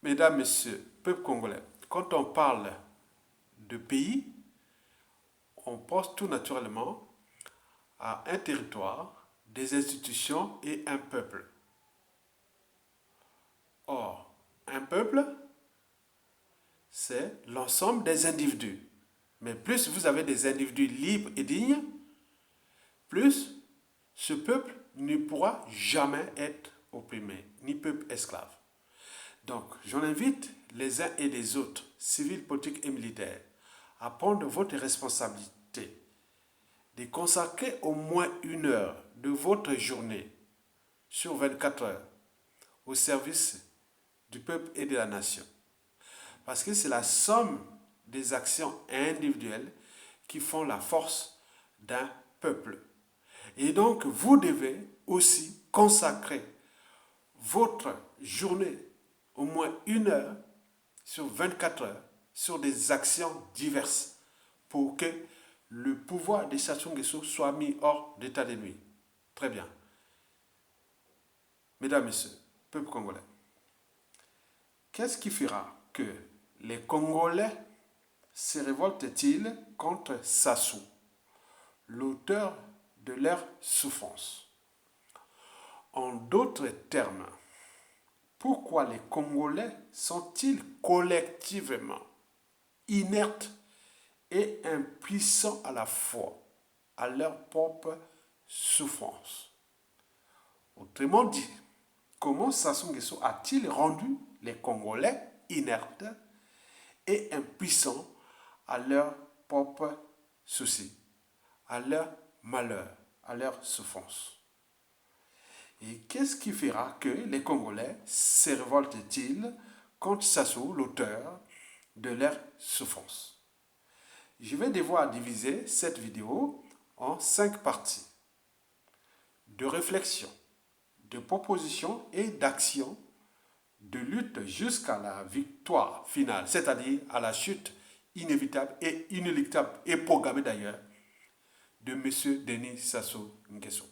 Mesdames, Messieurs, peuple congolais, quand on parle de pays, on pense tout naturellement à un territoire, des institutions et un peuple. Or, un peuple, c'est l'ensemble des individus. Mais plus vous avez des individus libres et dignes, plus ce peuple ne pourra jamais être opprimé, ni peuple esclave. Donc, j'en invite les uns et les autres, civils, politiques et militaires, à prendre votre responsabilité de consacrer au moins 1 heure de votre journée sur 24 heures au service du peuple et de la nation. Parce que c'est la somme des actions individuelles qui font la force d'un peuple. Et donc, vous devez aussi consacrer votre journée, au moins 1 heure sur 24 heures, sur des actions diverses pour que le pouvoir de Sassou Nguesso soit mis hors d'état de nuit. Très bien. Mesdames, Messieurs, peuple congolais, qu'est-ce qui fera que les Congolais se révoltent-ils contre Sassou, l'auteur de leur souffrance? En d'autres termes, pourquoi les Congolais sont-ils collectivement inertes et impuissants à la fois à leur propre souffrance? Autrement dit, comment Sassou Nguesso a-t-il rendu les Congolais inertes et impuissants à leurs propres soucis, à leur malheur, à leur souffrance? Et qu'est-ce qui fera que les Congolais se révoltent-ils contre Sassou, l'auteur de leur souffrance? Je vais devoir diviser cette vidéo en 5 parties de réflexion, de proposition et d'action, de lutte jusqu'à la victoire finale, c'est-à-dire à la chute inévitable et inéluctable et programmée d'ailleurs de M. Denis Sassou Nguesso.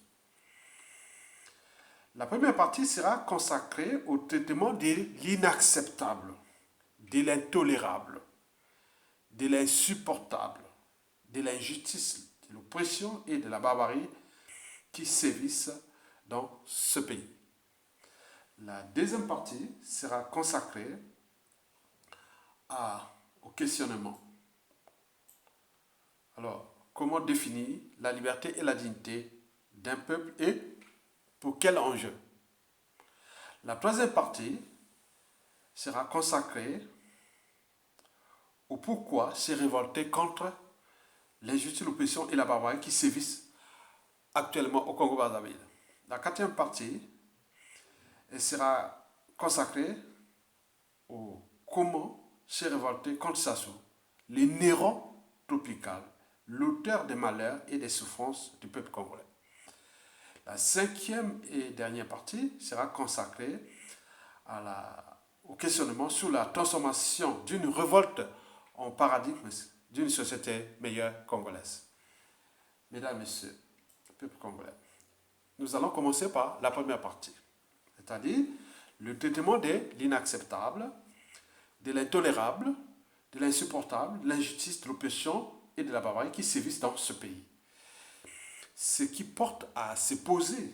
La première partie sera consacrée au traitement de l'inacceptable, de l'intolérable, de l'insupportable, de l'injustice, de l'oppression et de la barbarie qui sévissent dans ce pays. La deuxième partie sera consacrée au questionnement. Alors, comment définir la liberté et la dignité d'un peuple et pour quel enjeu? La troisième partie sera consacrée au pourquoi se révolter contre l'injustice, l'oppression et la barbarie qui sévissent actuellement au Congo-Brazzaville. La quatrième partie sera consacrée au comment se révolter contre Sassou, le Néron tropical, l'auteur des malheurs et des souffrances du peuple congolais. La cinquième et dernière partie sera consacrée au questionnement sur la transformation d'une révolte en paradigme d'une société meilleure congolaise. Mesdames, Messieurs, peuple congolais, nous allons commencer par la première partie, c'est-à-dire le traitement de l'inacceptable, de l'intolérable, de l'insupportable, de l'injustice, de l'oppression et de la barbarie qui sévissent dans ce pays. Ce qui porte à se poser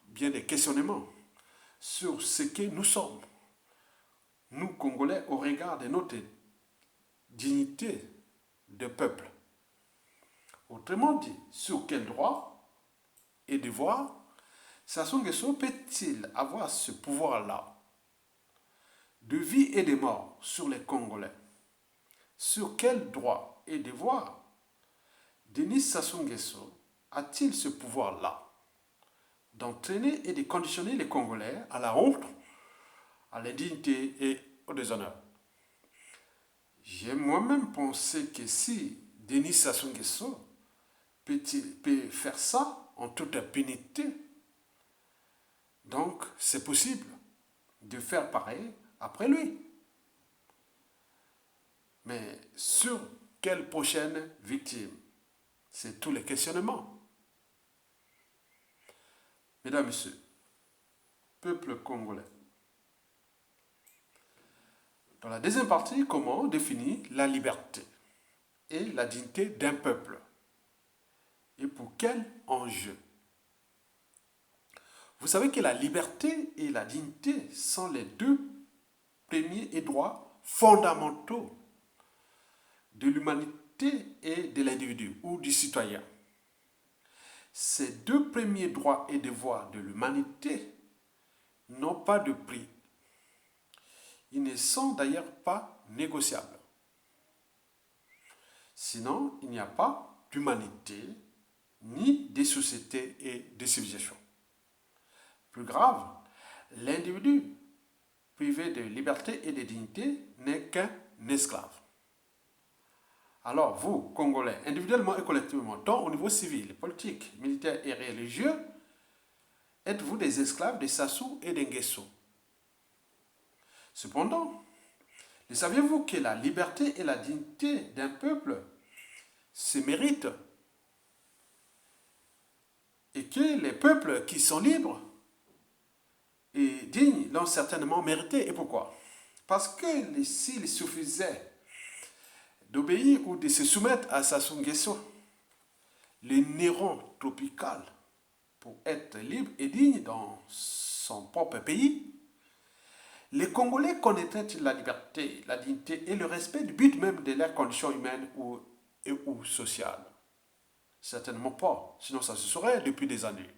bien des questionnements sur ce que nous sommes, nous Congolais, au regard de notre dignité de peuple. Autrement dit, sur quel droit et devoir Sassou Nguesso peut-il avoir ce pouvoir-là de vie et de mort sur les Congolais? Sur quel droit et devoir Denis Sassou Nguesso a-t-il ce pouvoir-là d'entraîner et de conditionner les Congolais à la honte, à l'indignité et au déshonneur? J'ai moi-même pensé que si Denis Sassou Nguesso peut faire ça en toute impunité, donc c'est possible de faire pareil après lui. Mais sur quelle prochaine victime? C'est tous les questionnements. Mesdames, Messieurs, peuple congolais, Dans la deuxième partie, comment définir la liberté et la dignité d'un peuple et pour quel enjeu. Vous savez que la liberté et la dignité sont les deux premiers droits fondamentaux de l'humanité et de l'individu ou du citoyen. Ces deux premiers droits et devoirs de l'humanité n'ont pas de prix. Ils ne sont d'ailleurs pas négociables. Sinon, il n'y a pas d'humanité, ni de société et de civilisation. Plus grave, l'individu privé de liberté et de dignité n'est qu'un esclave. Alors, vous, Congolais, individuellement et collectivement, tant au niveau civil, politique, militaire et religieux, êtes-vous des esclaves de Sassou et d'Nguesso. Cependant, le saviez-vous que la liberté et la dignité d'un peuple se méritent et que les peuples qui sont libres et dignes l'ont certainement mérité. Et pourquoi? Parce que s'il suffisait d'obéir ou de se soumettre à Sassou Nguesso, le Néron tropical, pour être libre et digne dans son propre pays, les Congolais connaîtraient la liberté, la dignité et le respect du but même de leurs conditions humaines ou sociales? Certainement pas, sinon ça se saurait depuis des années.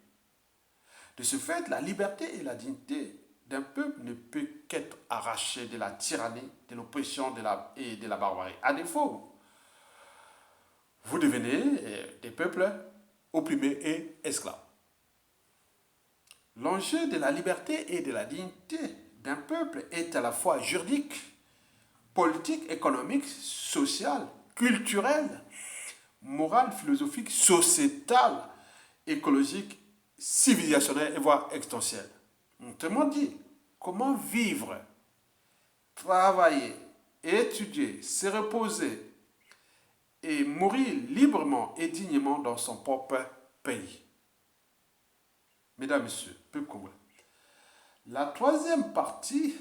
De ce fait, la liberté et la dignité d'un peuple ne peut qu'être arrachée de la tyrannie, de l'oppression et de la barbarie. À défaut, vous devenez des peuples opprimés et esclaves. L'enjeu de la liberté et de la dignité d'un peuple est à la fois juridique, politique, économique, social, culturel, moral, philosophique, sociétal, écologique, civilisationnel et voire extensionnel. Autrement dit, comment vivre, travailler, étudier, se reposer et mourir librement et dignement dans son propre pays. Mesdames, Messieurs, peuple congolais. La troisième partie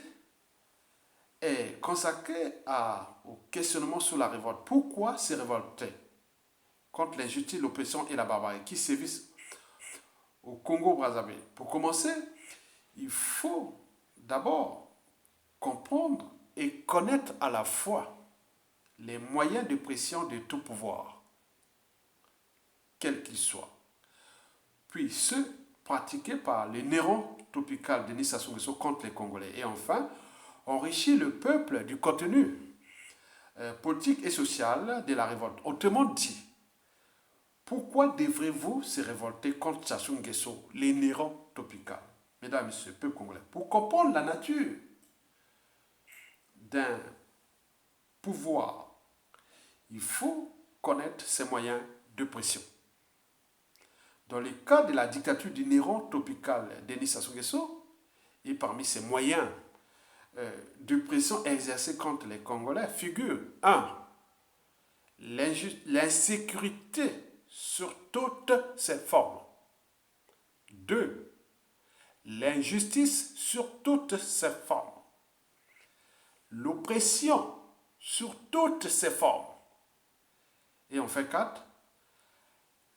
est consacrée au questionnement sur la révolte. Pourquoi se révolter contre l'injustice, l'oppression et la barbarie qui sévissent au Congo-Brazzaville? Pour commencer, il faut d'abord comprendre et connaître à la fois les moyens de pression de tout pouvoir, quel qu'il soit, puis ceux pratiqués par les Néron tropical Denis Sassou Nguesso contre les Congolais, et enfin enrichir le peuple du contenu politique et social de la révolte. Autrement dit, pourquoi devrez-vous se révolter contre Sassou Nguesso, les Néron tropical? Mesdames et messieurs, peuple congolais, pour comprendre la nature d'un pouvoir, il faut connaître ses moyens de pression. Dans le cas de la dictature du Néron tropical Denis Sassou Nguesso, et parmi ses moyens de pression exercés contre les Congolais figure 1. L'insécurité sur toutes ses formes. 2. L'injustice sur toutes ses formes. L'oppression sur toutes ses formes. Et enfin 4.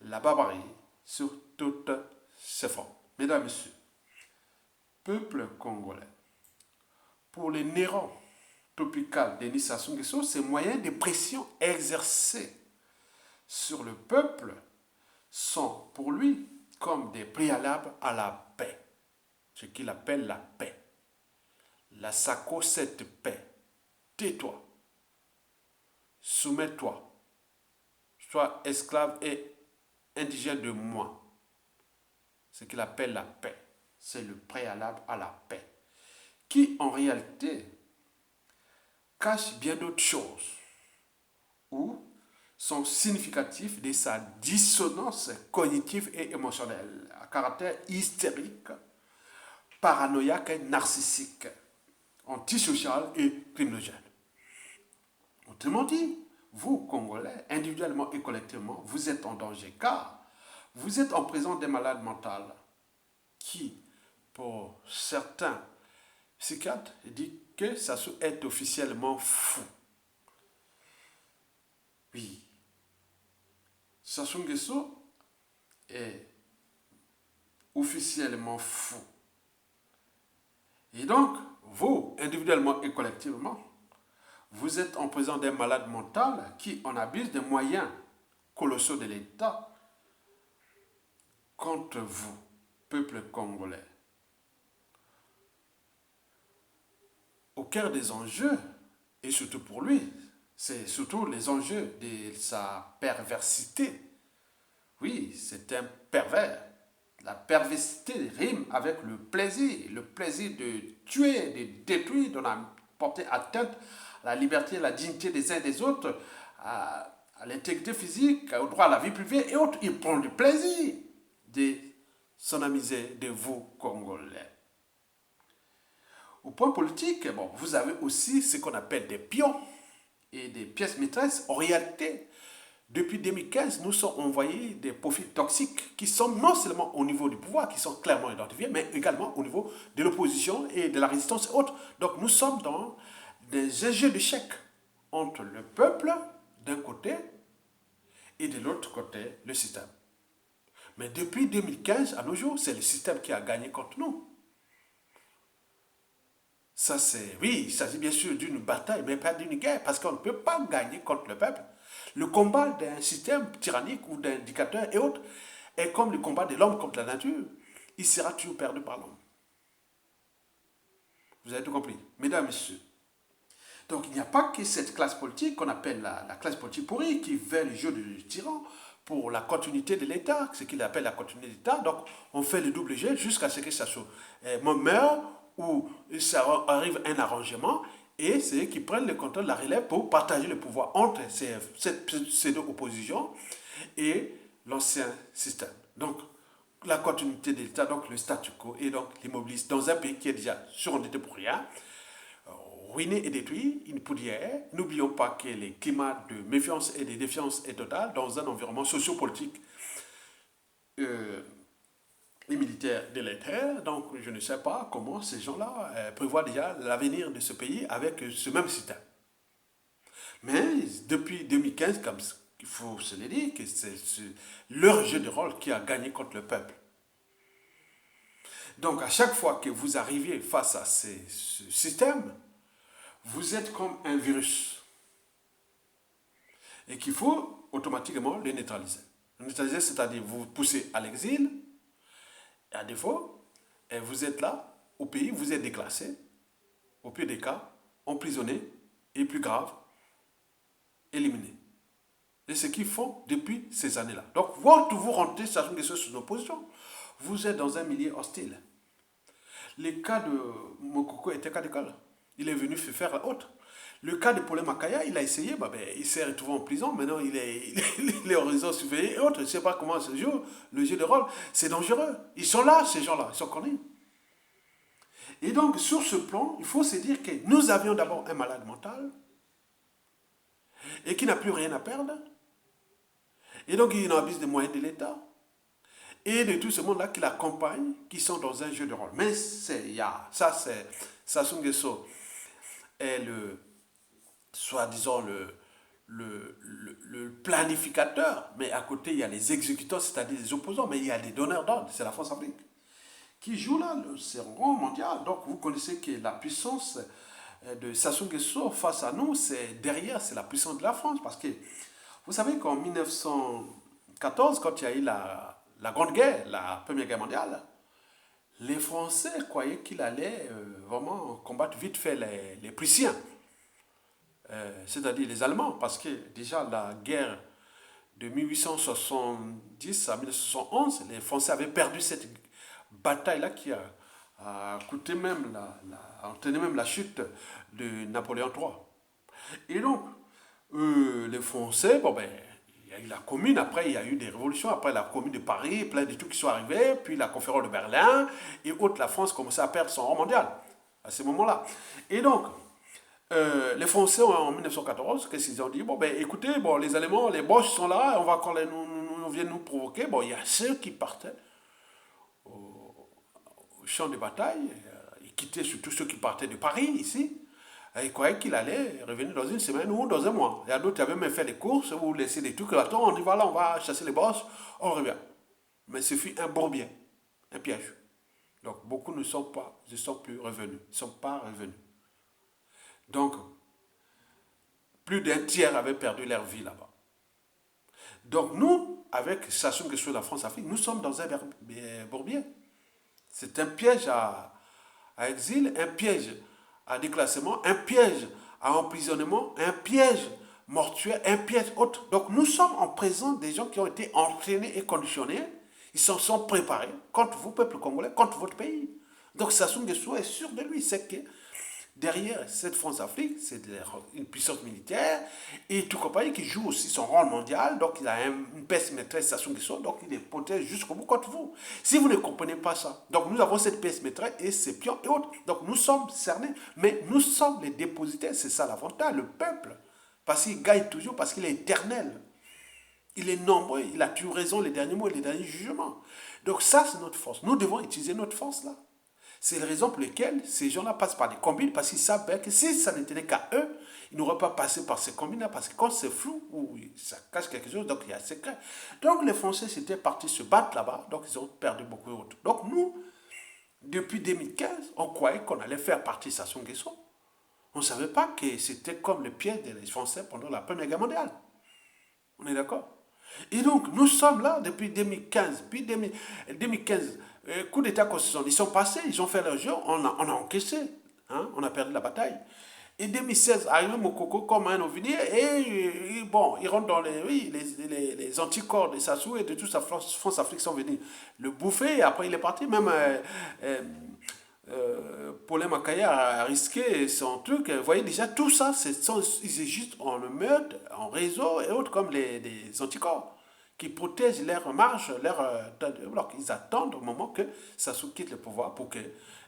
La barbarie sur toutes ses formes. Mesdames et messieurs, peuple congolais, pour les Néron tropical Denis Sassou Nguesso, ces moyens de pression exercés sur le peuple sont pour lui comme des préalables à la paix. Ce qu'il appelle la paix. La sacro cette paix. Tais-toi. Soumets-toi. Sois esclave et indigène de moi. Ce qu'il appelle la paix. C'est le préalable à la paix. Qui en réalité cache bien d'autres choses ou sont significatifs de sa dissonance cognitive et émotionnelle à caractère hystérique, paranoïaque et narcissique, antisocial et criminogène. Autrement dit, vous, Congolais, individuellement et collectivement, vous êtes en danger car vous êtes en présence des malades mentales qui, pour certains, psychiatre, dit que Sassou est officiellement fou. Oui. Sassou Nguesso est officiellement fou. Et donc, vous, individuellement et collectivement, vous êtes en présence d'un malade mental qui en abuse des moyens colossaux de l'État contre vous, peuple congolais. Au cœur des enjeux, et surtout pour lui, c'est surtout les enjeux de sa perversité. Oui, c'est un pervers. La perversité rime avec le plaisir de tuer, de détruire, de porter atteinte à la liberté et à la dignité des uns et des autres, à l'intégrité physique, au droit à la vie privée et autres. Il prend du plaisir de s'en amuser de vous, Congolais. Au point politique, bon, vous avez aussi ce qu'on appelle des pions et des pièces maîtresses. En réalité, depuis 2015, nous sommes envoyés des profils toxiques qui sont non seulement au niveau du pouvoir, qui sont clairement identifiés, mais également au niveau de l'opposition et de la résistance et autres. Donc nous sommes dans des jeux d'échecs entre le peuple d'un côté et de l'autre côté le système. Mais depuis 2015 à nos jours, c'est le système qui a gagné contre nous. Ça c'est, oui, il s'agit bien sûr d'une bataille, mais pas d'une guerre, parce qu'on ne peut pas gagner contre le peuple. Le combat d'un système tyrannique ou d'un dictateur et autres est comme le combat de l'homme contre la nature. Il sera toujours perdu par l'homme. Vous avez tout compris, mesdames et messieurs. Donc il n'y a pas que cette classe politique qu'on appelle la classe politique pourrie qui veut le jeu du tyran pour la continuité de l'État, ce qu'il appelle la continuité de l'État. Donc on fait le double jeu jusqu'à ce que ça soit meurt ou ça arrive un arrangement et c'est eux qui prennent le contrôle de la relève pour partager le pouvoir entre ces deux oppositions et l'ancien système. Donc la continuité de l'État, donc le statu quo et donc l'immobilisme dans un pays qui est déjà surendetté pour rien, ruiné et détruit, il ne peut dire. N'oublions pas que le climat de méfiance et de défiance est total dans un environnement sociopolitique et militaire délétère. Donc je ne sais pas comment ces gens-là prévoient déjà l'avenir de ce pays avec ce même système. Mais depuis 2015, comme il faut se le dire, que c'est leur jeu de rôle qui a gagné contre le peuple. Donc à chaque fois que vous arrivez face à ce système, vous êtes comme un virus et qu'il faut automatiquement le neutraliser. Le neutraliser, c'est-à-dire vous poussez à l'exil, et à défaut, et vous êtes là, au pays, vous êtes déclassé, au pire des cas, emprisonné, et plus grave, éliminé. Et ce qu'ils font depuis ces années-là. Donc, quand vous rentrez, sachant que c'est sous opposition, vous êtes dans un milieu hostile. Le cas de Mokoko était un cas d'école. Il est venu faire la haute. Le cas de Paul Makaya, il a essayé, il s'est retrouvé en prison, maintenant il est en réseau surveillé et autres. Je ne sais pas comment se joue le jeu de rôle. C'est dangereux. Ils sont là, ces gens-là, ils sont connus. Et donc, sur ce plan, il faut se dire que nous avions d'abord un malade mental et qui n'a plus rien à perdre. Et donc, il abuse des moyens de l'État et de tout ce monde-là qui l'accompagne, qui sont dans un jeu de rôle. Mais ça, c'est Sassou Nguesso est soi-disant le planificateur, mais à côté il y a les exécutants, c'est-à-dire les opposants, mais il y a des donneurs d'ordre, c'est la France-Afrique, qui joue là le serment mondial. Donc vous connaissez que la puissance de Sassou Nguesso face à nous, c'est la puissance de la France, parce que vous savez qu'en 1914, quand il y a eu la Grande Guerre, la Première Guerre mondiale, les Français croyaient qu'il allait vraiment combattre vite fait les Prussiens. C'est-à-dire les Allemands, parce que déjà la guerre de 1870 à 1971, les Français avaient perdu cette bataille-là qui a coûté même entraîné même la chute de Napoléon III. Et donc, les Français, il y a eu la Commune, après il y a eu des révolutions, après la Commune de Paris, plein de trucs qui sont arrivés, puis la conférence de Berlin, et autres, la France commençait à perdre son rang mondial à ce moment-là. Et donc, les Français en 1914, qu'est-ce qu'ils ont dit? Écoutez, les Allemands, les Boches sont là, on va quand on vient nous provoquer. Il y a ceux qui partaient au champ de bataille, quittaient, surtout ceux qui partaient de Paris, ici. Ils croyaient qu'il allait revenir dans une semaine ou dans un mois. Il y a d'autres qui avaient même fait des courses ou laissé des trucs. Attends, on y va là, on va chasser les bosses, on revient. Mais ce fut un bourbier, un piège. Donc beaucoup ne sont plus revenus. Ils ne sont pas revenus. Donc, plus d'un tiers avaient perdu leur vie là-bas. Donc nous, avec Sassou Nguesso de la France-Afrique, nous sommes dans un bourbier. C'est un piège à exil, un piège à déclassement, un piège à emprisonnement, un piège mortuaire, un piège autre. Donc nous sommes en présence des gens qui ont été entraînés et conditionnés. Ils s'en sont préparés contre vous, peuple congolais, contre votre pays. Donc Sassou Nguesso est sûr de lui, c'est que derrière cette France-Afrique, c'est une puissance militaire et tout compagnie qui joue aussi son rôle mondial. Donc il a une pièce maîtresse, Sassou Nguesso, donc il est protège jusqu'au bout contre vous. Si vous ne comprenez pas ça, donc nous avons cette pièce maîtresse et ses pions et autres. Donc nous sommes cernés, mais nous sommes les dépositaires, c'est ça l'avantage, le peuple. Parce qu'il gagne toujours, parce qu'il est éternel. Il est nombreux, il a toujours raison, les derniers mots et les derniers jugements. Donc ça, c'est notre force. Nous devons utiliser notre force là. C'est la raison pour laquelle ces gens-là passent par des combines, parce qu'ils savent bien que si ça ne tenait qu'à eux, ils n'auraient pas passé par ces combines-là, parce que quand c'est flou, ou ça cache quelque chose, donc il y a un secret. Donc les Français s'étaient partis se battre là-bas, donc ils ont perdu beaucoup d'autres. Donc nous, depuis 2015, on croyait qu'on allait faire partie Sassou Nguesso. On ne savait pas que c'était comme le piège des Français pendant la Première Guerre mondiale. On est d'accord? Et donc, nous sommes là depuis 2015. Puis 2015, coup d'État constitutionnel. Ils sont passés, ils ont fait leur jeu, on a encaissé. Hein, on a perdu la bataille. Et 2016, arrivé Mokoko comme un ovinier, et bon, ils rentrent dans les anticorps de Sassou et de toute sa France-Afrique sont venus le bouffer, et après il est parti. Même Paulin Makaya a risqué son truc. Vous voyez déjà, tout ça, ils sont juste en meute, en réseau et autres comme les anticorps qui protègent leur marge, ils attendent au moment que Sassou quitte le pouvoir pour que.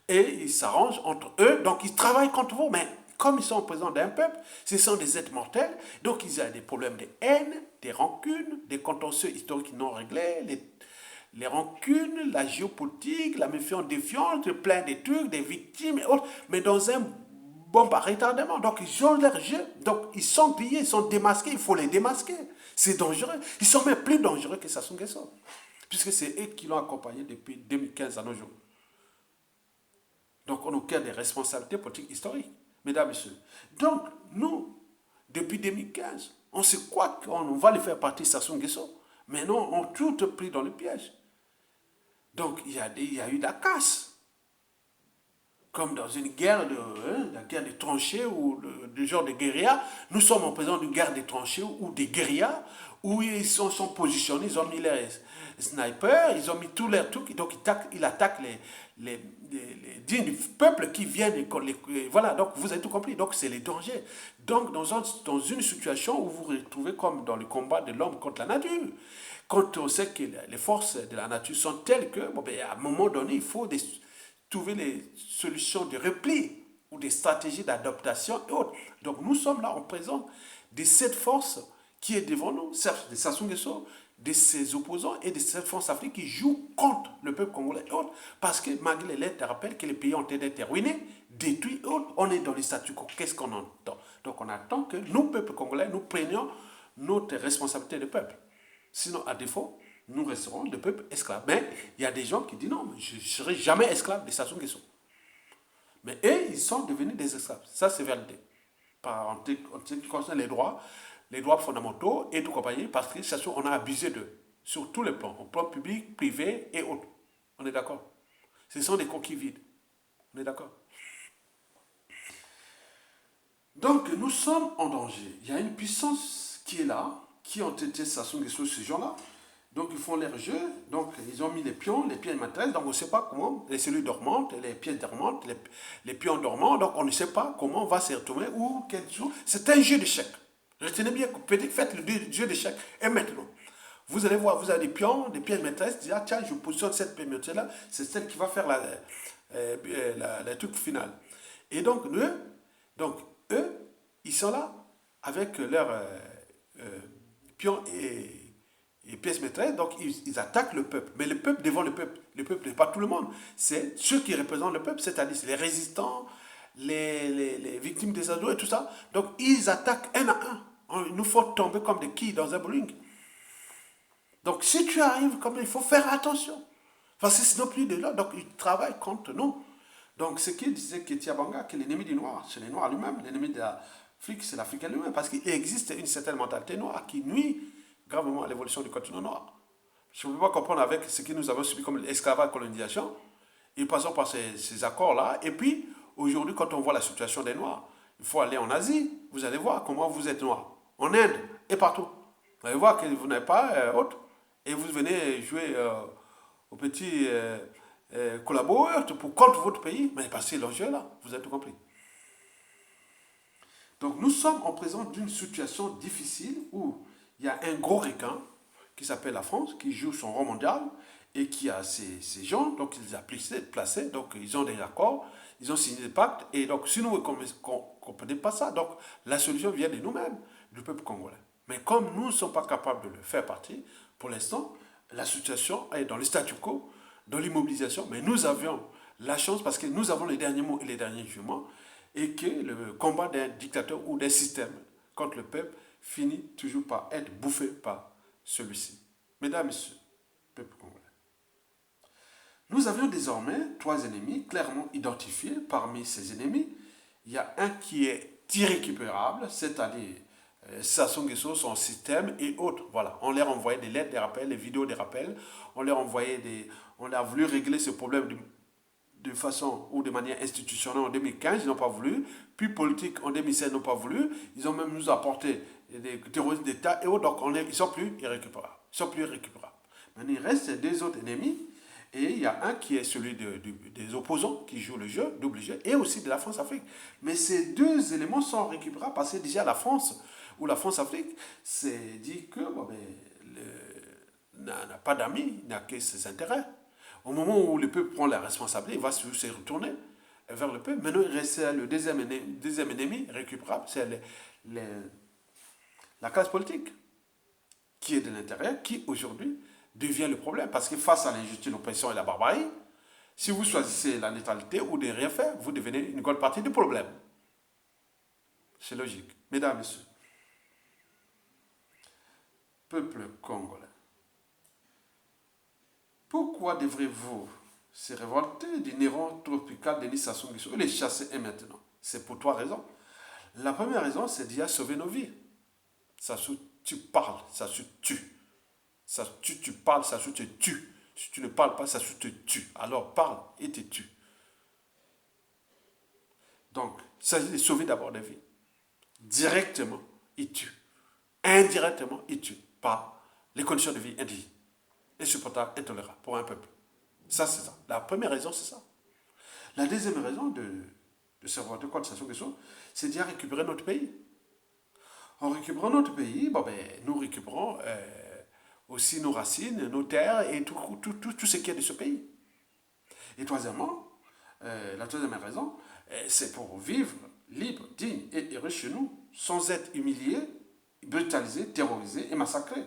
Et ils s'arrangent entre eux, donc ils travaillent contre vous. Mais comme ils sont présents d'un peuple, ce sont des êtres mortels, donc ils ont des problèmes de haine, des rancunes, des contentieux historiques non réglés, les rancunes, la géopolitique, la méfiance défiance, plein de trucs, des victimes et autres, mais dans un bon retardement. Donc ils ont leur jeu, donc ils sont pillés, ils sont démasqués, il faut les démasquer. C'est dangereux. Ils sont même plus dangereux que Sassou Nguesso, puisque c'est eux qui l'ont accompagné depuis 2015 à nos jours. Donc on a au cœur des responsabilités politiques historiques, mesdames et messieurs. Donc nous, depuis 2015, on sait quoi qu'on va les faire partir Sassou Nguesso, mais non, on a tout pris dans le piège. Donc il y a eu la casse. Comme dans une guerre la guerre des tranchées ou du genre de guérilla, nous sommes en présence d'une guerre des tranchées ou des guérillas où ils sont positionnés, ils ont mis les snipers, ils ont mis tous leurs trucs, donc ils attaquent les dignes du peuple qui viennent, voilà, donc vous avez tout compris, donc c'est les dangers. Donc dans une situation où vous vous retrouvez comme dans le combat de l'homme contre la nature, quand on sait que les forces de la nature sont telles que, à un moment donné, il faut trouver les solutions de repli ou des stratégies d'adaptation et autres. Donc nous sommes là en présence de cette force qui est devant nous, certes de Sassou Nguesso, de ses opposants et de cette force africaine qui joue contre le peuple congolais et autres, parce que malgré les lettres rappellent que les pays ont été ruinés, détruits et autres, on est dans les statu quo. Qu'est-ce qu'on entend? Donc on attend que nous, peuple congolais, nous prenions notre responsabilité de peuple. Sinon, à défaut, nous resterons le peuple esclave. Mais il y a des gens qui disent non, je ne serai jamais esclave de Sassou Nguesso. Mais eux, ils sont devenus des esclaves. Ça, c'est vérité. En ce qui concerne les droits fondamentaux et tout compagnie, parce que Sassou, on a abusé d'eux. Sur tous les plans, au plan public, privé et autres. On est d'accord? Ce sont des coquilles vides. On est d'accord? Donc, nous sommes en danger. Il y a une puissance qui est là, qui ont été Sassou Nguesso, ces gens-là. Donc ils font leur jeu, donc ils ont mis les pions maîtresses, donc on ne sait pas comment, les cellules dormantes, les pièces dormantes, les pions dormants, donc on ne sait pas comment on va s'y retrouver ou quel jour. C'est un jeu d'échecs. Retenez bien, peut-être faites le jeu d'échecs. Et maintenant, vous allez voir, vous avez des pions, des pièces maîtresses, dites, ah tiens, je positionne cette pièce maîtresse-là, c'est celle qui va faire le truc final. Et donc eux, ils sont là avec leurs pions et pièces maîtresses, donc ils attaquent le peuple. Mais le peuple devant le peuple. Le peuple n'est pas tout le monde. C'est ceux qui représentent le peuple, c'est-à-dire les résistants, les victimes des ados et tout ça. Donc ils attaquent un à un. Il nous faut tomber comme des quilles dans un bowling. Donc si tu arrives comme il faut faire attention. Parce que sinon plus de là, donc ils travaillent contre nous. Donc ce qu'il disait Ketia Banga, que l'ennemi du noir, c'est les noirs lui-même, l'ennemi de l'Afrique, c'est l'Africain lui-même, parce qu'il existe une certaine mentalité noire qui nuit gravement à l'évolution du continent noir. Je ne peux pas comprendre avec ce que nous avons subi comme l'esclavage, colonisation, et passons par ces accords-là, et puis aujourd'hui quand on voit la situation des noirs, il faut aller en Asie, vous allez voir comment vous êtes noir, en Inde et partout. Vous allez voir que vous n'avez pas autre, et vous venez jouer au petit collaborateur pour contre votre pays, mais passez l'enjeu là, vous avez tout compris. Donc nous sommes en présence d'une situation difficile où il y a un gros requin qui s'appelle la France, qui joue son rôle mondial et qui a ces gens, donc ils ont placés, donc ils ont des accords, ils ont signé des pactes, et donc si nous ne comprenons pas ça, donc la solution vient de nous-mêmes, du peuple congolais. Mais comme nous ne sommes pas capables de le faire partie, pour l'instant, la situation est dans le statu quo, dans l'immobilisation, mais nous avions la chance, parce que nous avons les derniers mots et les derniers jugements, et que le combat d'un dictateur ou d'un système contre le peuple finit toujours par être bouffé par celui-ci. Mesdames et messieurs, peuple congolais, nous avions désormais 3 ennemis clairement identifiés. Parmi ces ennemis, il y a un qui est irrécupérable, c'est-à-dire Sassou Nguesso, son système et autres. Voilà, on leur envoyait des lettres, des rappels, des vidéos, des rappels. On leur envoyait on a voulu régler ce problème de façon ou de manière institutionnelle en 2015, ils n'ont pas voulu. Puis politique en 2016, ils n'ont pas voulu. Ils ont même nous apporté des terroristes d'État et autres. Donc ils ne sont plus irrécupérables. Ils sont plus irrécupérables. Maintenant, il reste 2 autres ennemis. Et il y a un qui est celui des opposants qui jouent le jeu, double jeu, et aussi de la France-Afrique. Mais ces 2 éléments sont récupérables parce que déjà la France ou la France-Afrique s'est dit que bon, n'a pas d'amis, n'a que ses intérêts. Au moment où le peuple prend la responsabilité, il va se retourner vers le peuple. Maintenant, il reste le deuxième ennemi récupérable, c'est la classe politique, qui est de l'intérieur, qui aujourd'hui devient le problème. Parce que face à l'injustice, l'oppression et la barbarie, si vous choisissez la neutralité ou de rien faire, vous devenez une grande partie du problème. C'est logique. Mesdames, Messieurs, peuple congolais, pourquoi devrez-vous se révolter du néron tropical de Sassou Nguesso et les chasser et maintenant? C'est pour 3 raisons. La première raison, c'est d'y sauver nos vies. Sassou, tu parles, Sassou tue. Sassou, tu parles, Sassou te tue. Si tu ne parles pas, Sassou te tue. Alors parle et te tue. Donc, il s'agit de sauver d'abord des vies. Directement, il tue. Indirectement, il tue. Par les conditions de vie indignes, insupportables, intolérables pour un peuple. Ça, c'est ça. La première raison, c'est ça. La deuxième raison de se révolter contre Sassou Nguesso, c'est d'y récupérer notre pays. En récupérant notre pays, nous récupérons aussi nos racines, nos terres et tout ce qui est de ce pays. Et troisièmement, la troisième raison, c'est pour vivre libre, digne et heureux chez nous, sans être humilié, brutalisé, terrorisé et massacré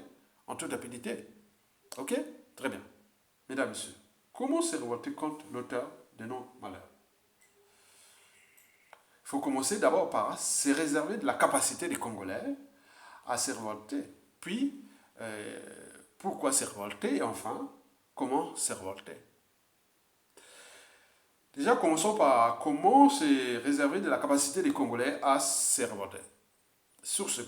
en toute rapidité. Ok? Très bien. Mesdames et messieurs, comment se révolter contre l'auteur de nos malheurs? Il faut commencer d'abord par se réserver de la capacité des Congolais à se révolter. Puis, pourquoi se révolter? Et enfin, comment se révolter? Déjà, commençons par comment se réserver de la capacité des Congolais à se révolter. Sur ce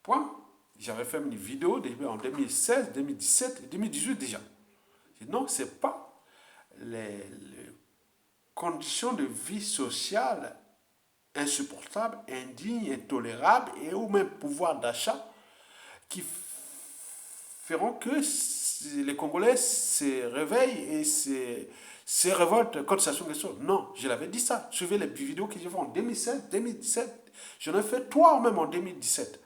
point, j'avais fait une vidéo en 2016, 2017 et 2018 déjà. Non, ce n'est pas les conditions de vie sociale insupportables, indignes, intolérables et ou même pouvoir d'achat qui feront que les Congolais se réveillent et se révoltent contre Sassou Nguesso. Non, je l'avais dit ça. Suivez les vidéos que j'ai fait en 2016, 2017. J'en ai fait 3 même en 2017.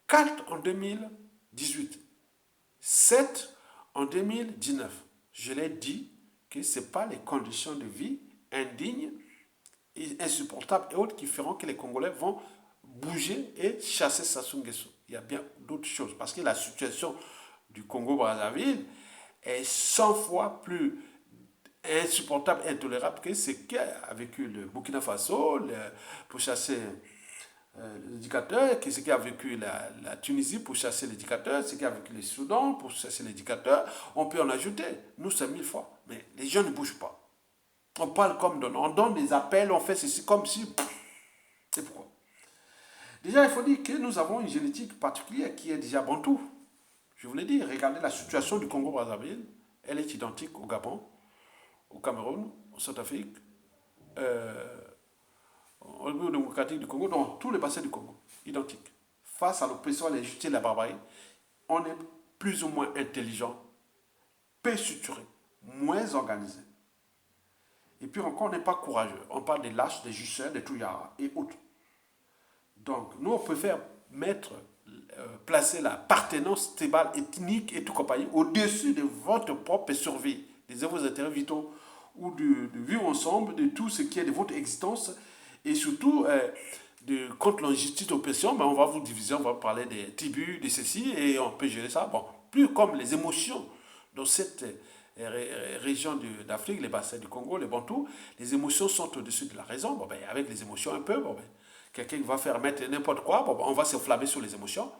4 en 2018. 7 en 2019. Je l'ai dit que ce n'est pas les conditions de vie indignes, insupportables et autres qui feront que les Congolais vont bouger et chasser Sassou Nguesso. Il y a bien d'autres choses. Parce que la situation du Congo-Brazzaville est 100 fois plus insupportable, intolérable que ce qu'a vécu le Burkina Faso pour chasser l'éducateur, ce qu'a vécu la Tunisie pour chasser l'éducateur, ce qu'a vécu le Soudan pour chasser l'éducateur. On peut en ajouter. Nous, c'est 1000 fois. Mais les gens ne bougent pas. On parle comme on donne des appels, on fait ceci comme si. C'est pourquoi. Déjà, il faut dire que nous avons une génétique particulière qui est déjà bantou. Je vous l'ai dit, regardez la situation du Congo-Brazzaville. Elle est identique au Gabon, au Cameroun, au Centrafrique, au République démocratique du Congo, dans tous les bassins du Congo, identique. Face à l'oppression, à l'injustice et la barbarie, on est plus ou moins intelligent, peu structuré, moins organisé. Et puis encore, on n'est pas courageux. On parle des lâches, des jusseurs, des touillards et autres. Donc, nous, on préfère placer l'appartenance tribale, ethnique et tout compagnie au-dessus de votre propre survie, des vos intérêts vitaux ou de vivre ensemble, de tout ce qui est de votre existence et surtout contre l'injustice d'oppression. Ben, on va vous diviser, on va parler des tribus, de ceci et on peut gérer ça. Bon, plus comme les émotions dans cette région d'Afrique, les bassins du Congo, les Bantous, les émotions sont au-dessus de la raison. Bon, ben, avec les émotions un peu, bon, ben, quelqu'un va faire mettre n'importe quoi, bon, ben, on va s'enflammer sur les émotions,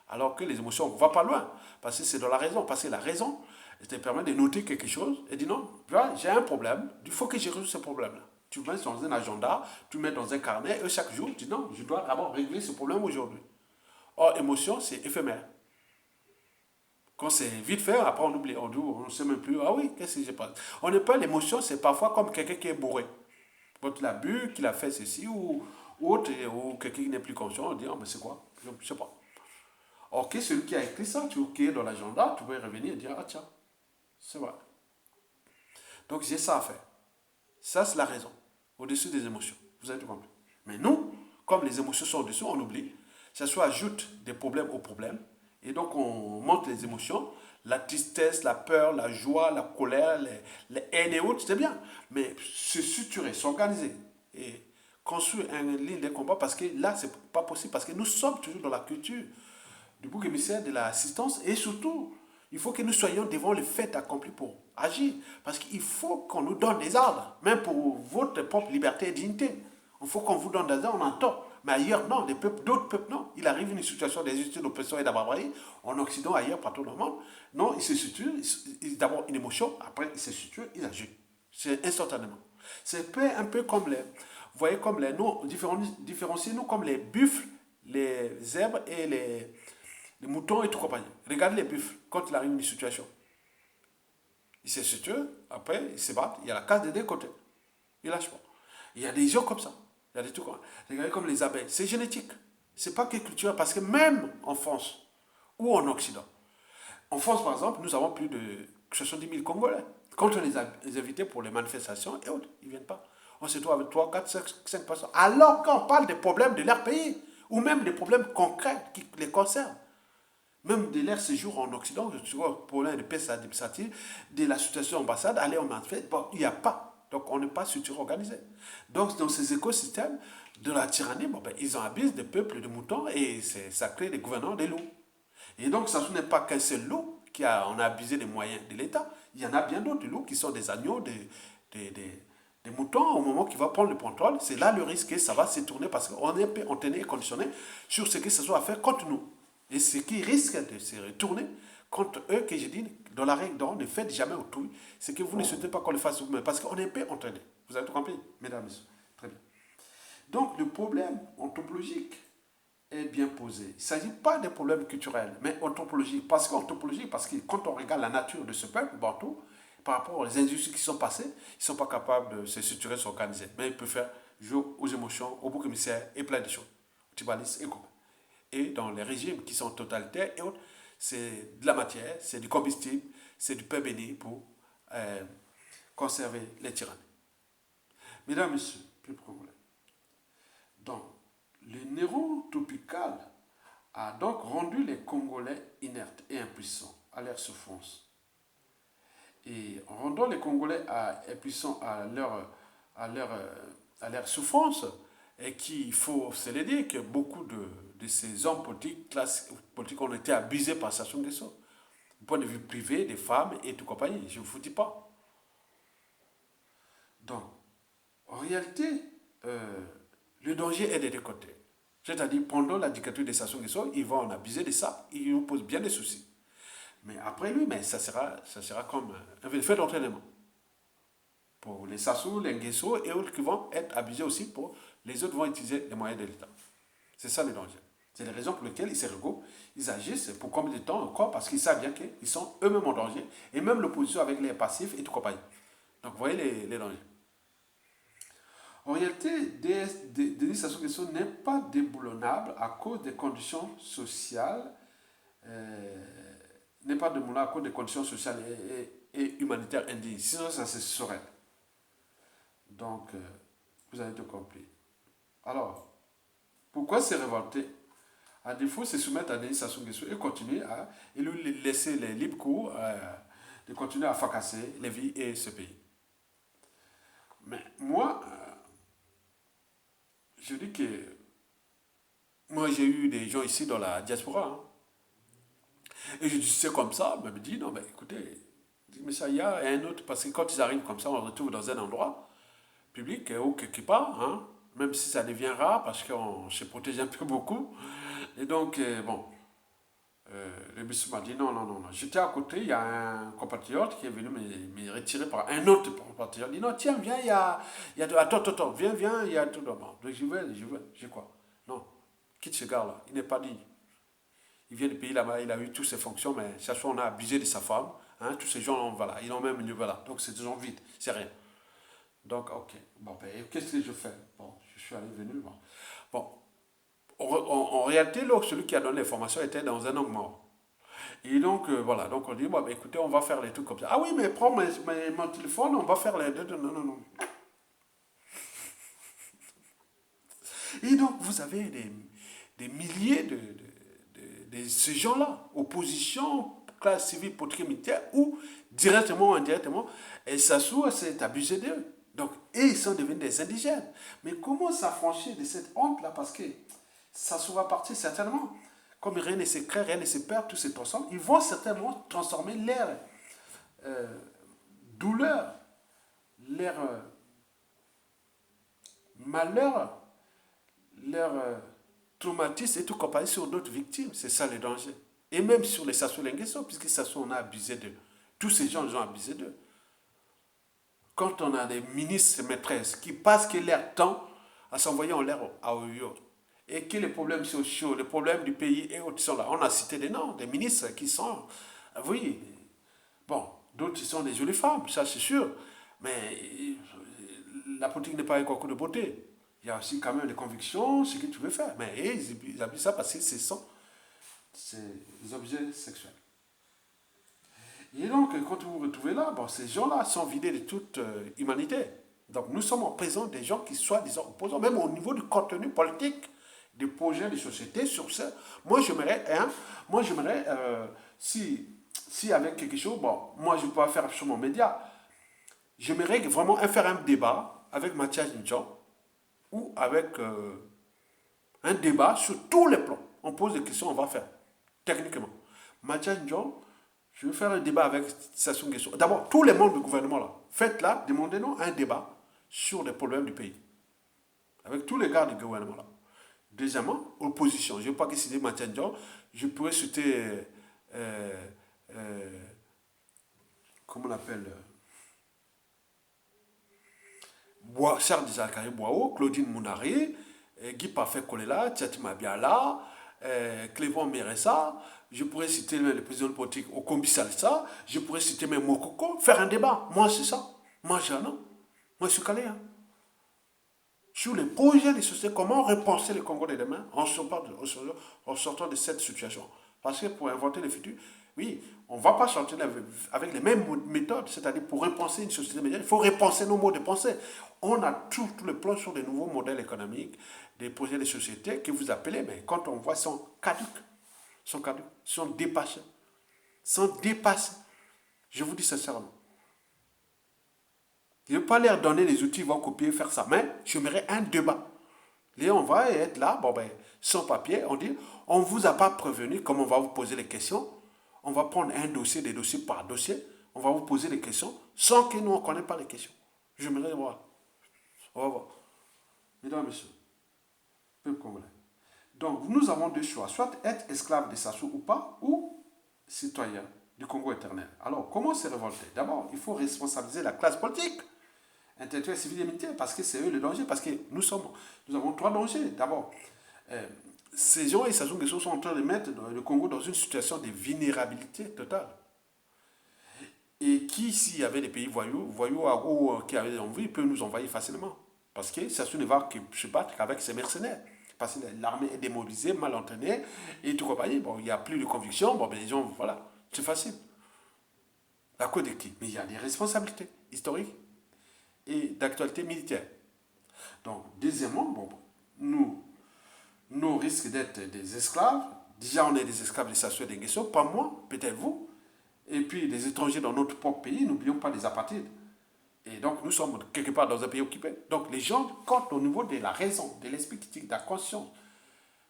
alors que les émotions, on ne va pas loin, parce que c'est dans la raison, parce que la raison te permet de noter quelque chose et dire non, j'ai un problème, il faut que je résolve ce problème-là. Tu mets dans un agenda, tu mets dans un carnet, et chaque jour, tu dis non, je dois d'abord régler ce problème aujourd'hui. Or, émotion, c'est éphémère. Quand c'est vite fait, après on oublie, on ne sait même plus, ah oui, qu'est-ce qui se passe. On n'est pas l'émotion, c'est parfois comme quelqu'un qui est bourré. Quand il a bu, qu'il a fait ceci ou autre, ou quelqu'un qui n'est plus conscient, on dit, oh, mais c'est quoi? Je ne sais pas. Or, que celui qui a écrit ça, qui est dans l'agenda, tu peux revenir et dire, ah tiens, c'est vrai. Donc j'ai ça à faire. Ça, c'est la raison. Au-dessus des émotions. Vous avez tout compris. Mais nous, comme les émotions sont au-dessus, on oublie. Ça soit ajoute des problèmes aux problèmes. Et donc, on monte les émotions. La tristesse, la peur, la joie, la colère, les haines et autres, c'est bien. Mais se structurer, s'organiser et construire une ligne de combat, parce que là, c'est pas possible. Parce que nous sommes toujours dans la culture du bouc émissaire, de l'assistance. Et surtout, il faut que nous soyons devant le fait accompli pour agir. Parce qu'il faut qu'on nous donne des ordres, même pour votre propre liberté et dignité. Il faut qu'on vous donne des ordres, on entend. Mais ailleurs, non, d'autres peuples, non. Il arrive une situation d'injustice, d'oppression et de barbarie, en Occident, ailleurs, partout dans le monde. Non, il se situe, d'abord une émotion, après il se situe, il agit. C'est instantanément. C'est un peu comme les, vous voyez, comme les, nous, différenciez-nous comme les buffles, les zèbres et les moutons et tout compagnie. Regardez les buffles, quand il arrive une situation. Ils se situent, après, ils se battent, il y a la case des deux côtés. Ils lâchent pas. Il y a des gens comme ça. Il y a des trucs comme ça. Regardez comme les abeilles. C'est génétique. C'est pas que culturel, parce que même en France ou en Occident, en France, par exemple, nous avons plus de 70 000 Congolais. Quand on les invitait pour les manifestations et autres, ils ne viennent pas. On se trouve avec 3, 4, 5 personnes. Alors qu'on parle des problèmes de leur pays, ou même des problèmes concrets qui les concernent. Même de leur séjour en Occident, je vois problème de paix administrative, de la situation ambassade, aller en manifeste, bon, il n'y a pas. Donc on n'est pas structuré organisé. Donc dans ces écosystèmes de la tyrannie, bon, ben, ils en abusent des peuples de moutons et ça crée des gouvernants des loups. Et donc ce n'est pas qu'un seul loup on a abusé des moyens de l'État. Il y en a bien d'autres loups qui sont des agneaux, des moutons. Au moment qu'il va prendre le contrôle, c'est là le risque que ça va se tourner parce qu'on est entraîné et conditionné sur ce que ce soit à faire contre nous. Et ce qui risque de se retourner contre eux, que je dis, dans la règle d'or, ne faites jamais autrui, c'est que vous ne souhaitez pas qu'on le fasse vous-même, parce qu'on est peu entraîné. Vous avez tout compris, mesdames et messieurs? Très bien. Donc, le problème anthropologique est bien posé. Il ne s'agit pas des problèmes culturels, mais anthropologiques. Parce qu'anthropologique, parce que quand on regarde la nature de ce peuple, Bantou, par rapport aux injustices qui sont passées, ils ne sont pas capables de se structurer, de s'organiser. Mais ils peuvent faire jouer aux émotions, au bouc émissaire et plein de choses. Au Tibalis et quoi. Et dans les régimes qui sont totalitaires et autres, c'est de la matière, c'est du combustible, c'est du pain béni pour conserver les tyrannies. Mesdames et messieurs, plus congolais. Donc, le néron tropical a donc rendu les Congolais inertes et impuissants à leur souffrance. Et en rendant les Congolais impuissants à leur souffrance, et qu'il faut se le dire que beaucoup de ces hommes politiques, politiques ont été abusés par Sassou Nguesso. du point de vue privé des femmes et tout compagnie. Je ne vous dis pas. Donc, en réalité, le danger est des deux côtés. C'est-à-dire, pendant la dictature de Sassou Nguesso, ils vont en abuser de ça, ils nous posent bien des soucis. Mais après lui, mais ça sera comme un fait d'entraînement. Pour les Sassou, les Nguesso et autres qui vont être abusés aussi, pour les autres vont utiliser les moyens de l'État. C'est ça le danger. C'est les raisons pour lesquelles ils se regroupent, ils agissent pour combien de temps encore, parce qu'ils savent bien qu'ils sont eux-mêmes en danger, et même l'opposition avec les passifs et tout compagnie. Donc vous voyez les dangers. En réalité, Denis Sassou Nguesso n'est pas déboulonnable à cause des conditions sociales, n'est pas déboulonnable à cause des conditions sociales et humanitaires indignes. Sinon, ça se saurait. Donc, vous avez tout compris. Alors, pourquoi se révolter? À défaut, se soumettre à Denis Sassou Nguesso et continuer et lui laisser les libres cours de continuer à fracasser les vies et ce pays. Mais moi, je dis que moi j'ai eu des gens ici dans la diaspora, hein, et je dis c'est comme ça, mais me dit non, mais écoutez, mais ça y a un autre, parce que quand ils arrivent comme ça, on se retrouve dans un endroit public ou quelque part, hein, même si ça devient rare parce qu'on se protège un peu beaucoup. Et donc, bon, le monsieur m'a dit non, non, non, non. J'étais à côté, il y a un compatriote qui est venu me retirer par un autre compatriote. Il dit non, tiens, viens, attends, attends, viens, viens, il y a tout d'abord. Donc je vais, j'ai quoi? Non, quitte ce gars-là, il n'est pas dit. Il vient du pays là-bas, il a eu toutes ses fonctions, mais chaque fois on a abusé de sa femme. Hein, tous ces gens, voilà, ils ont même une voilà. Donc c'est des gens vides, c'est rien. Donc, ok, bon, ben, qu'est-ce que je fais? Bon, je suis allé venu, bon. Bon, en réalité, celui qui a donné l'information était dans un angle mort. Et donc, voilà, donc on dit, bon, ben, écoutez, on va faire les trucs comme ça. Ah oui, mais prends mon téléphone, on va faire les deux. Non, non, non. Et donc, vous avez des milliers de ces gens-là, opposition, classe civile, politique, militaire, ou directement ou indirectement, et Sassou s'est abusé d'eux. Donc, et ils sont devenus des indigènes. Mais comment s'affranchir de cette honte-là? Parce que Sassou va partir certainement. Comme rien ne se crée, rien ne se perd, tout se transforme. Ils vont certainement transformer leur douleur, leur malheur, leur traumatisme et tout compagnie sur d'autres victimes. C'est ça le danger. Et même sur les Sassou Nguesso, puisque Sassou, on a abusé d'eux. Tous ces gens, ils ont abusé d'eux. Quand on a des ministres maîtresses qui passent leur temps à s'envoyer en l'air à Oyo, et que les problèmes sociaux, les problèmes du pays et autres sont là. On a cité des noms, des ministres qui sont, oui, bon, d'autres sont des jolies femmes, ça c'est sûr, mais la politique n'est pas un concours de beauté. Il y a aussi quand même des convictions, ce que tu veux faire. Mais ils abusent ça parce que ce sont des objets sexuels. Et donc, quand vous vous retrouvez là, bon, ces gens-là sont vidés de toute humanité. Donc, nous sommes en présence des gens qui soient, disons, opposants, même au niveau du contenu politique des projets de société sur ça. Moi, j'aimerais, si avec quelque chose, bon, moi, je peux pas faire sur mon média, j'aimerais vraiment faire un débat avec Mathias Ndjon ou avec un débat sur tous les plans. On pose des questions, on va faire, techniquement. Mathias Ndjon, je vais faire un débat avec Sassou Nguesso. D'abord, tous les membres du gouvernement là, faites-là, demandez-nous un débat sur les problèmes du pays. Avec tous les gars du gouvernement là. Deuxièmement, opposition. Je ne veux pas que c'était Mathias Ndjon. Je pourrais citer, comment on l'appelle, Charles Zakari Boao, Claudine Mounari, Guy Parfait Kolela, Tchatima Biala, Clément Meressa. Je pourrais citer le président politique Okombi Salsa. Je pourrais citer même Mokoko. Faire un débat. Moi, c'est ça. Moi, j'ai un nom. Moi, je suis calé. Hein. Sur les projets de société, comment repenser le Congo de demain en sortant de cette situation. Parce que pour inventer le futur, oui, on ne va pas sortir avec les mêmes méthodes, c'est-à-dire pour repenser une société médiane, il faut repenser nos modes de pensée. On a tout le plan sur des nouveaux modèles économiques, des projets de société que vous appelez, mais quand on voit, sont caduques, sont dépassés. Je vous dis sincèrement. Je ne vais pas leur donner les outils, ils vont copier, faire ça. Mais j'aimerais un débat. Et on va être là, bon ben, sans papier, on dit, on ne vous a pas prévenu, comme on va vous poser les questions, on va prendre un dossier, des dossiers par dossier, on va vous poser des questions sans que nous, on ne connaisse pas les questions. J'aimerais voir. On va voir. Mesdames et messieurs, peuple congolais. Donc, nous avons deux choix, soit être esclave de Sassou ou pas, ou citoyen du Congo éternel. Alors, comment se révolter? D'abord, il faut responsabiliser la classe politique, intellectuelle, civile et militaire, parce que c'est eux le danger, parce que nous avons trois dangers. D'abord, ces gens et Sassou Nguesso sont en train de mettre le Congo dans une situation de vulnérabilité totale. Et qui, s'il y avait des pays voyous ou qui avaient envie, peut nous envahir facilement. Parce que Sassou ne va se battre qu'avec ses mercenaires. Parce que l'armée est démobilisée, mal entraînée, et tout compagnie. Bon, il n'y a plus de conviction, bon, ben, les gens, voilà, c'est facile. À cause de qui? Mais il y a des responsabilités historiques et d'actualité militaire. Donc, deuxièmement, bon, nous risquons d'être des esclaves. Déjà, on est des esclaves de Sassou et de Nguesso, pas moi, peut-être vous. Et puis, des étrangers dans notre propre pays, n'oublions pas les apatrides. Et donc, nous sommes quelque part dans un pays occupé. Donc, les gens comptent au niveau de la raison, de l'esprit critique, de la conscience.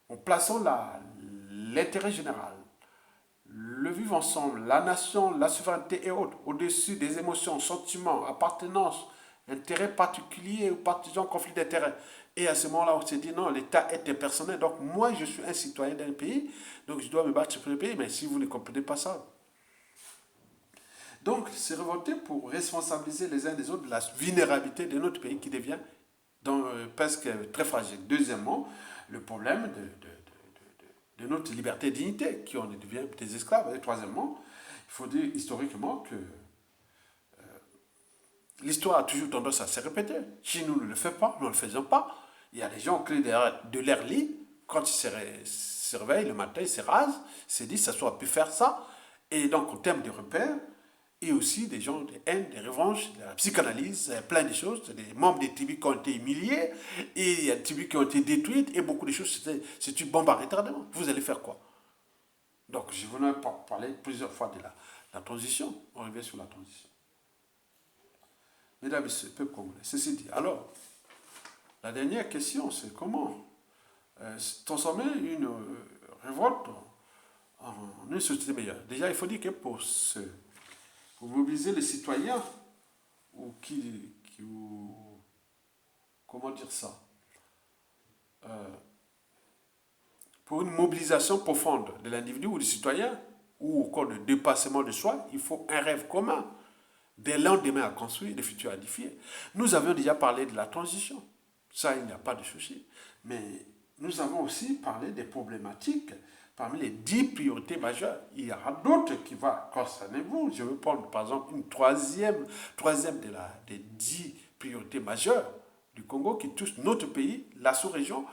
En plaçant l'intérêt général, le vivre ensemble, la nation, la souveraineté et autres, au-dessus des émotions, sentiments, appartenance, intérêts particuliers ou partisans, conflits d'intérêts. Et à ce moment-là, on s'est dit non, l'État est impersonnel. Donc, moi, je suis un citoyen d'un pays, donc je dois me battre pour le pays. Mais si vous ne comprenez pas ça, donc, c'est révolter pour responsabiliser les uns des autres de la vulnérabilité de notre pays qui devient presque très fragile. Deuxièmement, le problème de notre liberté et dignité, qui on devient des esclaves. Et troisièmement, il faut dire historiquement que l'histoire a toujours tendance à se répéter. Si nous ne le faisons pas, nous ne le faisons pas. Il y a des gens qui de leur lit, quand ils se réveillent le matin, ils se rasent, ils se disent, ça soit pu faire ça. Et donc, en termes de repères, et aussi des gens de haine, des revanches, de la psychanalyse, plein de choses, des membres des tribus qui ont été humiliés, et il y a des tribus qui ont été détruites, et beaucoup de choses, c'est une bombe à retardement. Vous allez faire quoi? Donc, je venais parler plusieurs fois de la transition. On revient sur la transition. Mesdames et messieurs, peuple congolais, ceci dit, alors, la dernière question, c'est comment transformer une révolte en une société meilleure. Déjà, il faut dire que pour mobiliser les citoyens, ou comment dire ça, pour une mobilisation profonde de l'individu ou du citoyen, ou encore de dépassement de soi, il faut un rêve commun, des lendemains à construire, des futurs à édifier. Nous avions déjà parlé de la transition, ça il n'y a pas de souci, mais nous avons aussi parlé des problématiques parmi les 10 priorités majeures. Il y aura d'autres qui vont concerner vous. Je vais prendre par exemple une troisième des 10 priorités majeures du Congo qui touchent notre pays, la sous-région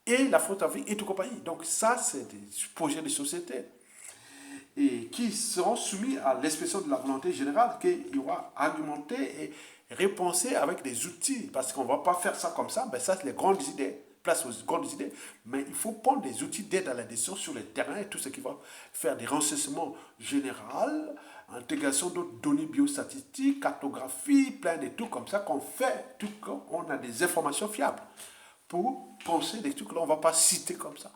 et la Frontafrique et tout compagnie. Donc ça, c'est des projets de société et qui seront soumis à l'expression de la volonté générale qu'il y aura argumenté et repensé avec des outils. Parce qu'on ne va pas faire ça comme ça, ben ça, c'est les grandes idées. Place aux grandes idées, mais il faut prendre des outils d'aide à la décision sur le terrain et tout ce qui va faire des renseignements généraux, intégration d'autres données biostatistiques, cartographie, plein de trucs comme ça qu'on fait, tout qu'on a des informations fiables pour penser des trucs que l'on ne va pas citer comme ça.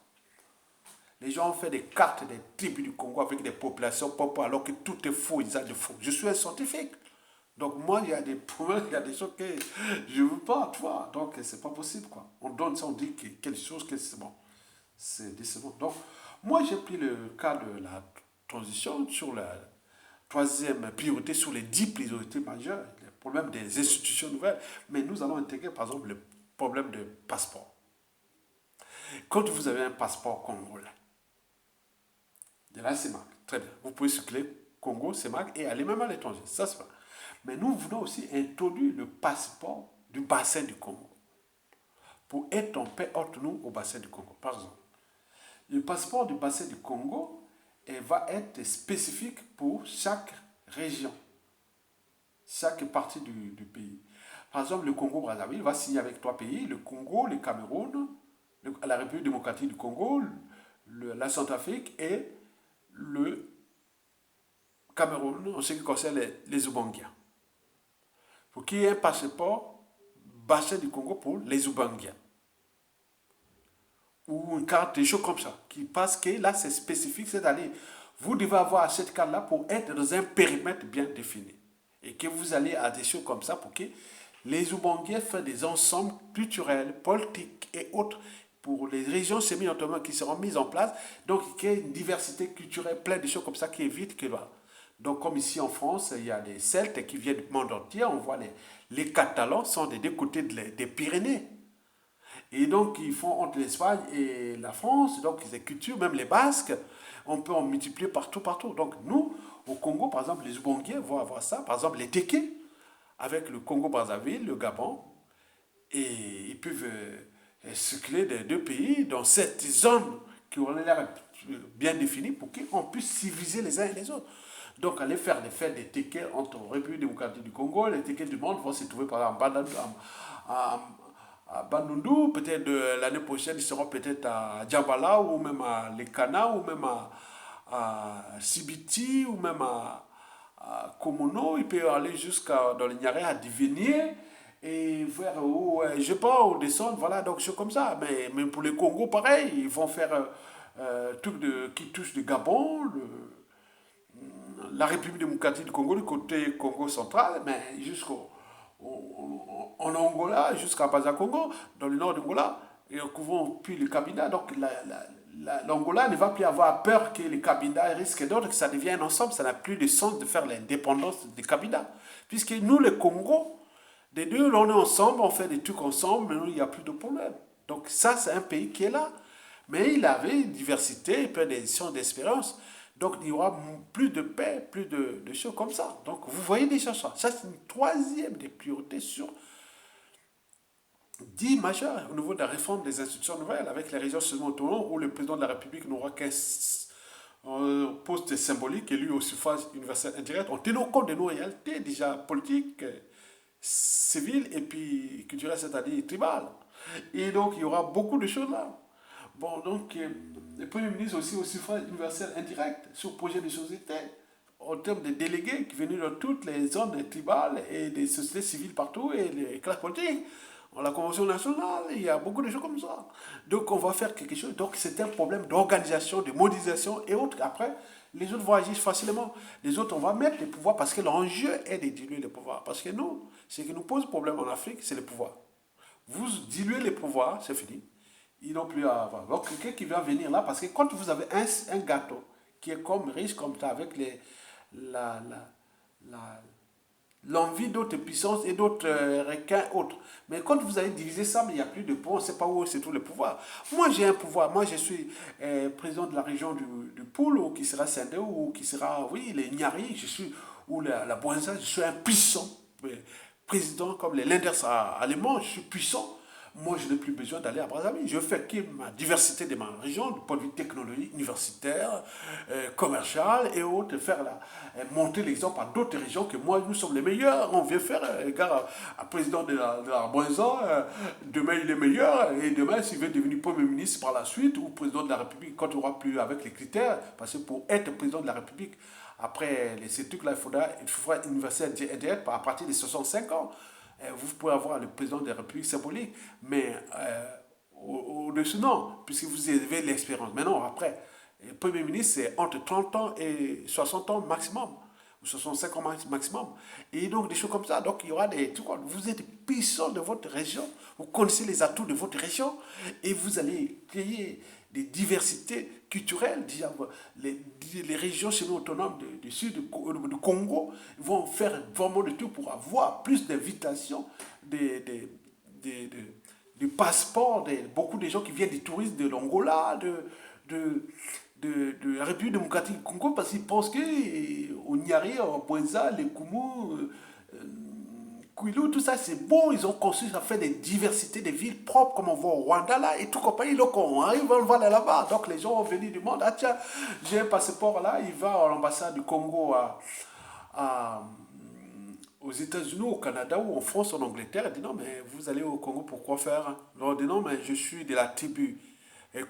Les gens ont fait des cartes des tribus du Congo avec des populations propres alors que tout est faux, ils ont de faux. Je suis un scientifique. Donc moi, il y a des problèmes, il y a des choses que je ne veux pas, tu vois. Donc, c'est pas possible, quoi. On donne ça, on dit quelque chose que c'est bon. C'est décevant. Donc, moi, j'ai pris le cas de la transition sur la troisième priorité, sur les 10 priorités majeures, le problème des institutions nouvelles. Mais nous allons intégrer, par exemple, le problème de passeport. Quand vous avez un passeport congolais, de la CEMAC, très bien. Vous pouvez circuler Congo, CEMAC et aller même à l'étranger. Ça, c'est pas. Mais nous voulons aussi introduire le passeport du bassin du Congo pour être en paix entre nous au bassin du Congo. Par exemple, le passeport du bassin du Congo va être spécifique pour chaque région, chaque partie du pays. Par exemple, le Congo-Brazzaville va signer avec 3 pays, le Congo, le Cameroun, la République démocratique du Congo, la Centrafrique et le Cameroun en ce qui concerne les Oubanguiens. Pour qu'il y ait un passeport bassin du Congo pour les Oubanguiens. Ou une carte, des choses comme ça. Parce que là, c'est spécifique, c'est d'aller Vous devez avoir cette carte-là pour être dans un périmètre bien défini. Et que vous allez à des choses comme ça pour que les Oubangais fassent des ensembles culturels, politiques et autres pour les régions semi-autonomes qui seront mises en place. Donc, il y a une diversité culturelle, plein de choses comme ça qui évitent que... Voilà. Donc, comme ici en France, il y a des Celtes qui viennent du monde entier. On voit les Catalans sont des deux côtés des Pyrénées. Et donc, ils font entre l'Espagne et la France, donc les cultures, même les Basques, on peut en multiplier partout, partout. Donc, nous, au Congo, par exemple, les Oubonguiens vont avoir ça. Par exemple, les Téké, avec le Congo-Brazzaville, le Gabon, et ils peuvent circuler des deux pays dans cette zone qui aurait l'air bien définie pour qu'on puisse civiliser les uns et les autres. Donc, aller faire des fêtes des Téké entre République démocratique du Congo, les Téké du monde vont se trouver par exemple à Bandundu, peut-être l'année prochaine, ils seront peut-être à Djambala, ou même à Lekana, ou même à Sibiti, ou même à Komono. Il peut aller jusqu'à dans le Niaré, à Divinier, et vers où, je sais pas, où descendre, voilà, donc c'est comme ça. Mais même pour le Congo, pareil, ils vont faire tout qui touche le Gabon, la République démocratique du Congo, le côté Congo central, mais jusqu'au en Angola, jusqu'à Baza-Congo, dans le nord d'Angola, et en couvrant puis le Cabinda. Donc l'Angola ne va plus avoir peur que le Cabinda risque d'autres, que ça devienne ensemble. Ça n'a plus de sens de faire l'indépendance du Cabinda. Puisque nous, le Congo, les deux, on est ensemble, on fait des trucs ensemble, mais nous, il n'y a plus de problème. Donc ça, c'est un pays qui est là. Mais il avait une diversité, plein d'éditions d'espérance. Donc il y aura plus de paix, plus de choses comme ça. Donc vous voyez déjà ça. Ça, c'est une troisième des priorités sur 10 majeures au niveau de la réforme des institutions nouvelles, avec les régions semi-autonomes où le président de la République n'aura qu'un poste symbolique élu au suffrage universel indirect, en tenant compte de nos réalités déjà politiques, civiles et puis culturelles, c'est-à-dire tribales. Et donc il y aura beaucoup de choses là. Bon, donc, le Premier ministre aussi au suffrage universel indirect sur projet de société, en termes de délégués qui venaient de toutes les zones tribales et des sociétés civiles partout et les classes politiques. La Convention nationale, il y a beaucoup de choses comme ça. Donc, on va faire quelque chose. Donc, c'est un problème d'organisation, de modélisation et autres. Après, les autres vont agir facilement. Les autres, on va mettre les pouvoirs parce que l'enjeu est de diluer les pouvoirs. Parce que nous, ce qui nous pose problème en Afrique, c'est le pouvoir. Vous diluez les pouvoirs, c'est fini. Ils n'ont plus à avoir. Donc, quelqu'un qui va venir là, parce que quand vous avez un gâteau qui est comme riche comme ça, avec la, la, l'envie d'autres puissances et d'autres requins autres. Mais quand vous avez divisé ça, il n'y a plus de pouvoir, on ne sait pas où c'est tout le pouvoir. Moi, j'ai un pouvoir. Moi, je suis président de la région du Poul, ou qui sera Sendé, ou qui sera, oui, les Nyari, je suis, ou la Boinza, je suis un puissant président, comme les Lenders allemands, je suis puissant. Moi, je n'ai plus besoin d'aller à Brazzaville. Je fais que ma diversité de ma région, du point de vue technologique, universitaire, commercial et autres, faire monter l'exemple à d'autres régions que moi, nous sommes les meilleurs. On vient faire, regarde, un président de la Boinza, demain il est meilleur, et demain, s'il veut devenir Premier ministre par la suite, ou président de la République, quand il n'y aura plus avec les critères, parce que pour être président de la République, après ces trucs-là, il faudra universel direct à partir de 65 ans. Vous pouvez avoir le président de la République symbolique, mais au-dessus, non, puisque vous avez l'expérience. Mais non, après, le Premier ministre, c'est entre 30 ans et 60 ans maximum, ou 65 ans maximum. Et donc, des choses comme ça. Donc, il y aura des... Vous êtes puissant de votre région, vous connaissez les atouts de votre région, et vous allez créer des diversités culturelles. Déjà, les régions semi-autonomes du sud du Congo vont faire vraiment le tout pour avoir plus d'invitations, des passeports, beaucoup de gens qui viennent des touristes de l'Angola, de la République démocratique du Congo, parce qu'ils pensent qu'au Niari, au Bwenza, les Koumou, Kouilou, tout ça, c'est beau. Ils ont construit, ça fait des diversités de villes propres, comme on voit au Rwanda, là, et tout compagnie. Donc, on arrive, on va aller là-bas. Donc, les gens vont venir du monde. Ah, tiens, j'ai un passeport là, il va à l'ambassade du Congo aux États-Unis, au Canada, ou en France, en Angleterre. Il dit non, mais vous allez au Congo, pourquoi faire? On dit non, mais je suis de la tribu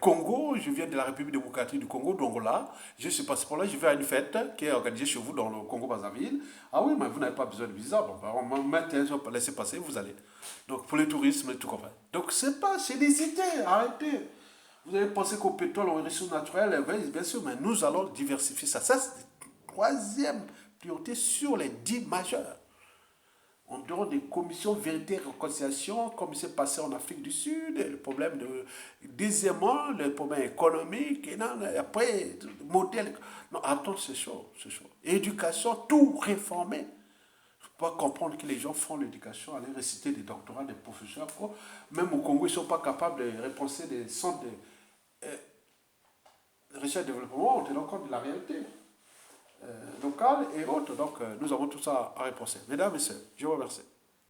Congo, je viens de la République démocratique du Congo, d'Angola. J'ai ce passeport-là, je vais à une fête qui est organisée chez vous dans le Congo-Brazzaville. Ah oui, mais vous n'avez pas besoin de visa. Bon, on va mettre, laissez passer, vous allez. Donc pour le tourisme et tout comme ça. Donc c'est des idées, arrêtez. Vous avez pensé qu'au pétrole, aux ressources naturelles, oui, bien sûr, mais nous allons diversifier ça. Ça, c'est la troisième priorité sur les 10 majeurs. En dehors des commissions vérité et réconciliation, comme c'est passé en Afrique du Sud, le problème de. Deuxièmement, le problème économique, et non, après, le modèle. Non, attends, c'est chaud, c'est chaud. Éducation, tout réformer. Je peux pas comprendre que les gens font l'éducation, aller réciter des doctorats, des professeurs. Quoi. Même au Congo, ils ne sont pas capables de repenser des centres de recherche et développement en tenant compte de la réalité locale et autres. Donc, nous avons tout ça à repenser. Mesdames et messieurs, je vous remercie.